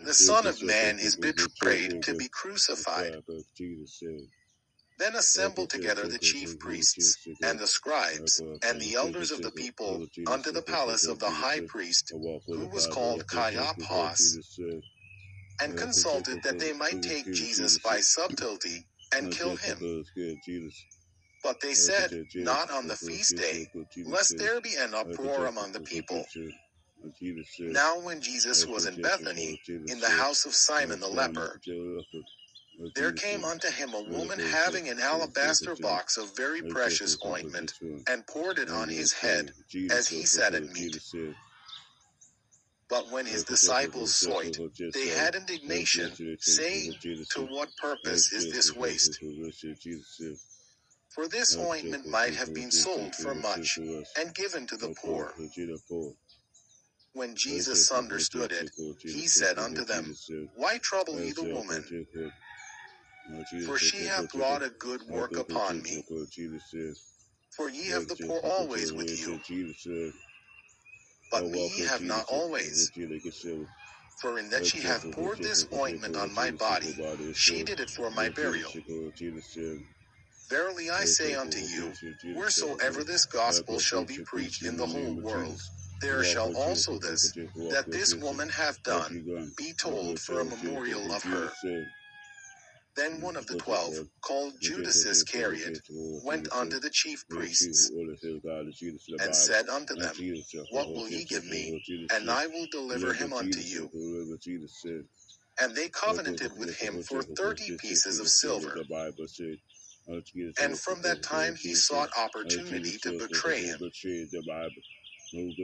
the Son of Man is betrayed to be crucified. Then assembled together the chief priests, and the scribes, and the elders of the people, unto the palace of the high priest, who was called Caiaphas, and consulted that they might take Jesus by subtlety, and kill him. But they said, not on the feast day, lest there be an uproar among the people. Now when Jesus was in Bethany, in the house of Simon the leper, there came unto him a woman having an alabaster box of very precious ointment, and poured it on his head, as he sat at meat. But when his disciples saw it, they had indignation, saying, to what purpose is this waste? For this ointment might have been sold for much, and given to the poor. When Jesus understood it, he said unto them, Why trouble ye the woman? For she hath wrought a good work upon me. For ye have the poor always with you, but me ye have not always. For in that she hath poured this ointment on my body, she did it for my burial. Verily I say unto you, wheresoever this gospel shall be preached in the whole world, there shall also this, that this woman hath done, be told for a memorial of her. Then one of the 12, called Judas Iscariot, went unto the chief priests, and said unto them, What will ye give me, and I will deliver him unto you? And they covenanted with him for 30 pieces of silver. And from that time he sought opportunity to betray him.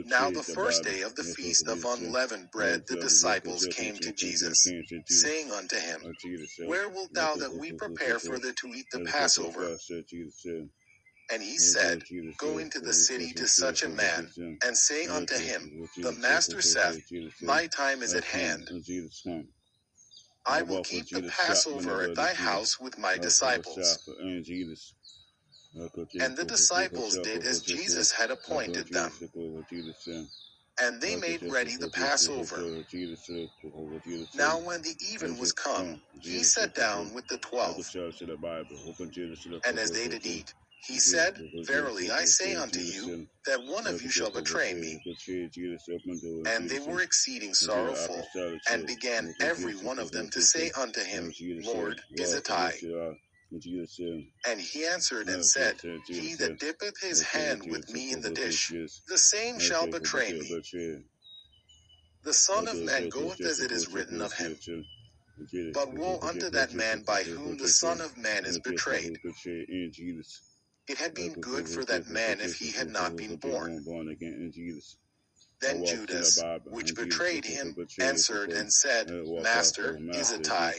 Now the first day of the feast of unleavened bread the disciples came to Jesus, saying unto him, Where wilt thou that we prepare for thee to eat the Passover? And he said, Go into the city to such a man, and say unto him, The Master saith, My time is at hand. I will keep the Passover at thy house with my disciples. And the disciples did as Jesus had appointed them. And they made ready the Passover. Now when the even was come, he sat down with the 12. And as they did eat, he said, Verily I say unto you, that one of you shall betray me. And they were exceeding sorrowful, and began every one of them to say unto him, Lord, is it I? And he answered and said, He that dippeth his hand with me in the dish, the same shall betray me. The Son of Man goeth as it is written of him. But woe unto that man by whom the Son of Man is betrayed. It had been good for that man if he had not been born. Then Judas, which betrayed him, answered and said, Master, is it I?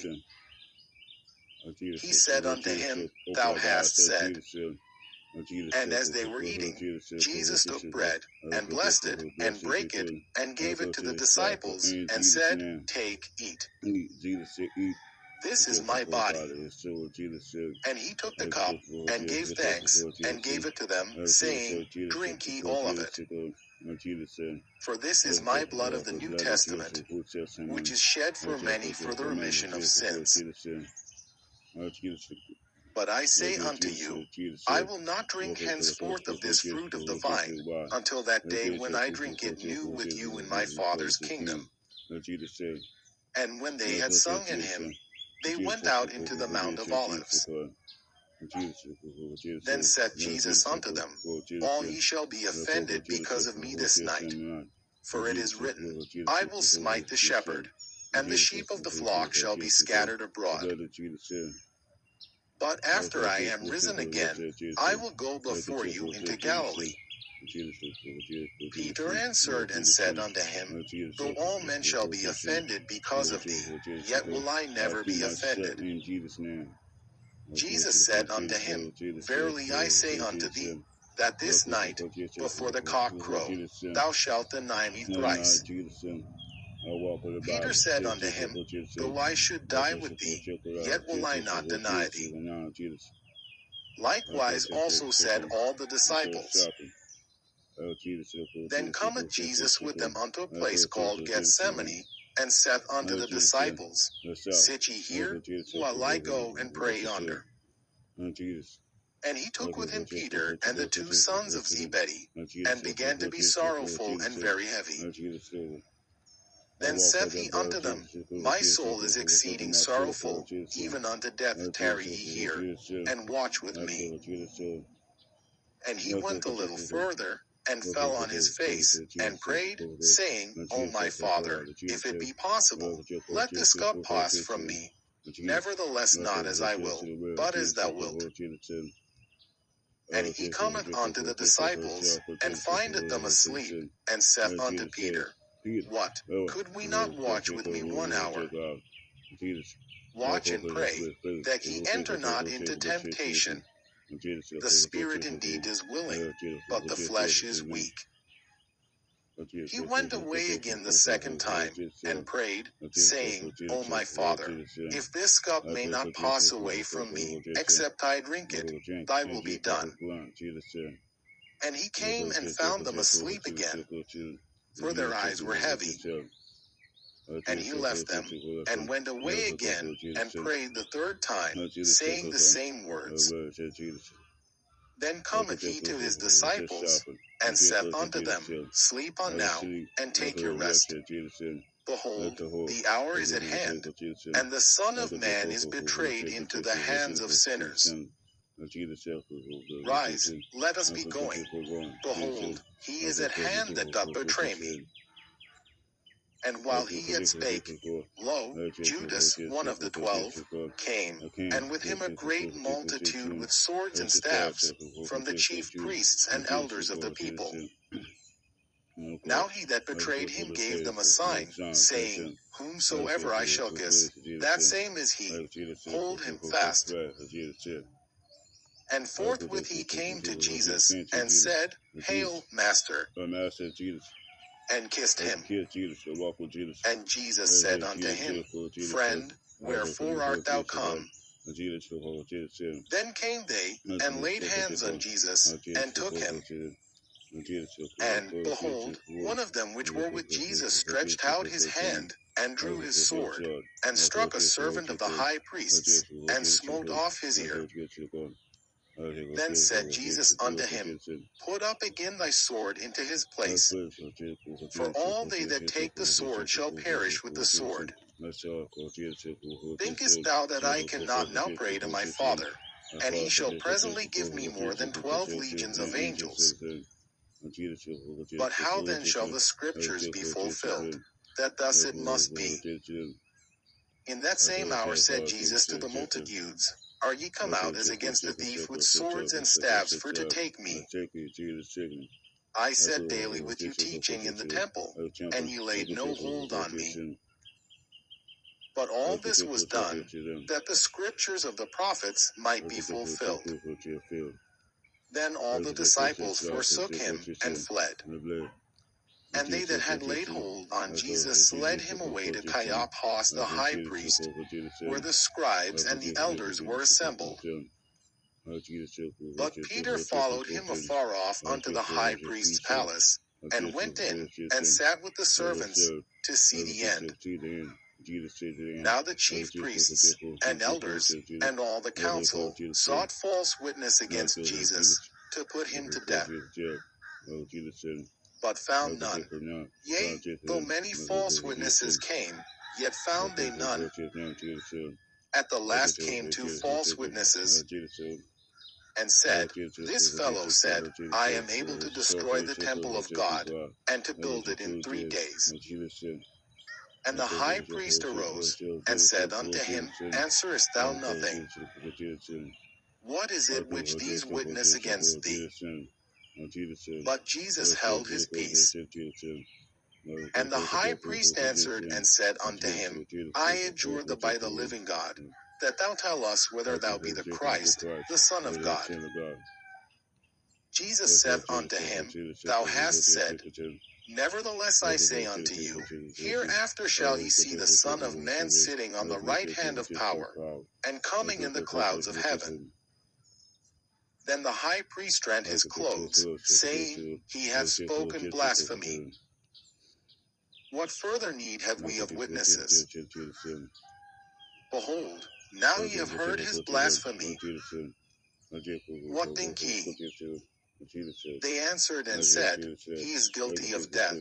He said unto him, Thou hast said. And as they were eating, Jesus took bread, and blessed it, and brake it, and gave it to the disciples, and said, Take, eat. This is my body. And he took the cup, and gave thanks, and gave it to them, saying, Drink ye all of it. For this is my blood of the New Testament, which is shed for many for the remission of sins. But I say unto you, I will not drink henceforth of this fruit of the vine, until that day when I drink it new with you in my Father's kingdom. And when they had sung an hymn, they went out into the Mount of Olives. Then said Jesus unto them, All ye shall be offended because of me this night. For it is written, I will smite the shepherd, and the sheep of the flock shall be scattered abroad. But after I am risen again, I will go before you into Galilee. Peter answered and said unto him, Though all men shall be offended because of thee, yet will I never be offended. Jesus said unto him, Verily I say unto thee, that this night, before the cock crow, thou shalt deny me thrice. Peter said unto him, Though I should die with thee, yet will I not deny thee. Likewise also said all the disciples. Then cometh Jesus with them unto a place called Gethsemane, and saith unto the disciples, Sit ye here, while I go and pray yonder. And he took with him Peter and the 2 sons of Zebedee, and began to be sorrowful and very heavy. Then saith he unto them, My soul is exceeding sorrowful, even unto death. Tarry ye here, and watch with me. And he went a little further, and fell on his face, and prayed, saying, O my Father, if it be possible, let this cup pass from me. Nevertheless, not as I will, but as thou wilt. And he cometh unto the disciples, and findeth them asleep, and saith unto Peter, What? Could we not watch with me 1 hour? Watch and pray, that ye enter not into temptation. The spirit indeed is willing, but the flesh is weak. He went away again the 2nd time, and prayed, saying, O my Father, if this cup may not pass away from me, except I drink it, thy will be done. And he came and found them asleep again, for their eyes were heavy. And he left them, and went away again, and prayed the 3rd time, saying the same words. Then cometh he to his disciples, and saith unto them, Sleep on now, and take your rest. Behold, the hour is at hand, and the Son of Man is betrayed into the hands of sinners. Rise, let us be going. Behold, he is at hand that doth betray me. And while he yet spake, lo, Judas, one of the 12, came, and with him a great multitude with swords and staves, from the chief priests and elders of the people. Now he that betrayed him gave them a sign, saying, Whomsoever I shall kiss, that same is he. Hold him fast. And forthwith he came to Jesus, and said, Hail, Master, and kissed him. And Jesus said unto him, Friend, wherefore art thou come? Then came they, and laid hands on Jesus, and took him. And, behold, one of them which were with Jesus stretched out his hand, and drew his sword, and struck a servant of the high priests, and smote off his ear. Then said Jesus unto him, Put up again thy sword into his place. For all they that take the sword shall perish with the sword. Thinkest thou that I cannot now pray to my Father, and he shall presently give me more than 12 legions of angels? But how then shall the scriptures be fulfilled, that thus it must be? In that same hour said Jesus to the multitudes, Are ye come out as against a thief with swords and staves for to take me? I sat daily with you teaching in the temple, and ye laid no hold on me. But all this was done, that the scriptures of the prophets might be fulfilled. Then all the disciples forsook him, and fled. And they that had laid hold on Jesus led him away to Caiaphas the high priest, where the scribes and the elders were assembled. But Peter followed him afar off unto the high priest's palace, and went in, and sat with the servants, to see the end. Now the chief priests, and elders, and all the council, sought false witness against Jesus, to put him to death, but found none. Yea, though many false witnesses came, yet found they none. At the last came 2 false witnesses, and said, This fellow said, I am able to destroy the temple of God, and to build it in 3 days. And the high priest arose, and said unto him, Answerest thou nothing? What is it which these witness against thee? But Jesus held his peace. And the high priest answered and said unto him, I adjure thee by the living God, that thou tell us whether thou be the Christ, the Son of God. Jesus saith unto him, Thou hast said. Nevertheless I say unto you, hereafter shall ye see the Son of Man sitting on the right hand of power, and coming in the clouds of heaven. Then the high priest rent his clothes, saying, He hath spoken blasphemy. What further need have we of witnesses? Behold, now ye have heard his blasphemy. What think ye? They answered and said, He is guilty of death.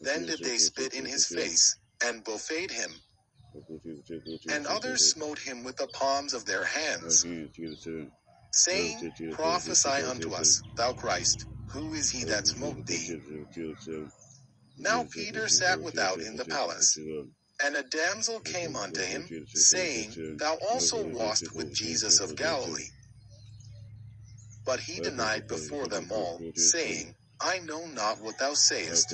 Then did they spit in his face, and buffeted him. And others smote him with the palms of their hands, saying, Prophesy unto us, thou Christ, who is he that smote thee? Now Peter sat without in the palace. And a damsel came unto him, saying, Thou also wast with Jesus of Galilee. But he denied before them all, saying, I know not what thou sayest.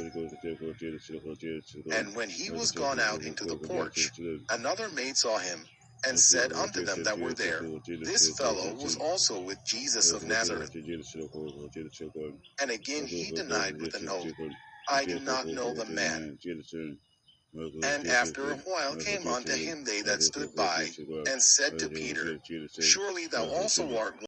And when he was gone out into the porch, another maid saw him, and said unto them that were there, This fellow was also with Jesus of Nazareth. And again he denied with an oath, I do not know the man. And after a while came unto him they that stood by, and said to Peter, Surely thou also art